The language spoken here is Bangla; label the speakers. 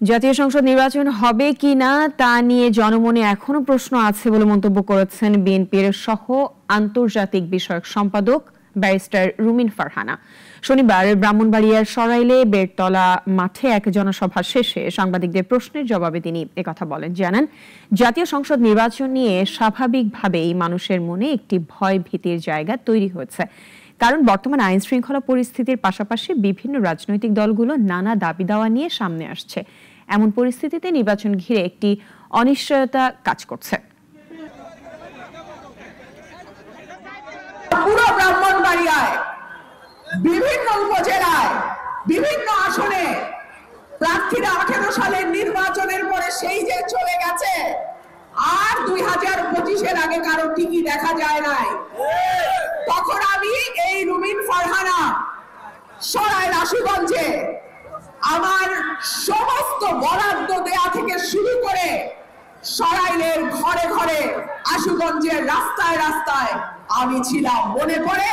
Speaker 1: জাতীয় সংসদ নির্বাচন হবে কিনা তা নিয়ে জনমনে এখনো প্রশ্ন আছে বলে মন্তব্য করেছেন বিএনপির সহ আন্তর্জাতিক বিষয়ক সম্পাদক ব্যারিস্টার রুমিন ফারহানা। শনিবার ব্রাহ্মণবাড়িয়ার সরাইলে বেড়তলা মাঠে এক জনসভা শেষে সাংবাদিকদের প্রশ্নের জবাবে তিনি একথা বলেন। জানান, জাতীয় সংসদ নির্বাচন নিয়ে স্বাভাবিকভাবেই মানুষের মনে একটি ভয় ভীতির জায়গা তৈরি হয়েছে। কারণ বর্তমান আইন শৃঙ্খলা পরিস্থিতির পাশাপাশি বিভিন্ন রাজনৈতিক দলগুলো নানা দাবি দাওয়া নিয়ে সামনে আসছে। এমন পরিস্থিতিতে নির্বাচন ঘিরে একটি অনিশ্চয়তা কাজ করছে।
Speaker 2: পুরো ব্রাহ্মণবাড়িয়ায় বিভিন্ন উপজেলায় বিভিন্ন আসনে প্রার্থীরা 18 সালের নির্বাচনের পরে সেই যে চলে গেছে, আর 2025-এর আগে কারো টিকি দেখা যায় নাই। তখন আমি এই রুমিন ফারহানা সরাইল আশুগঞ্জে আমার সমস্ত বরাদ্দ দেয়া থেকে শুরু করে সরাইলের ঘরে ঘরে আশুগঞ্জের রাস্তায় রাস্তায় আমি ছিলাম, মনে পড়ে?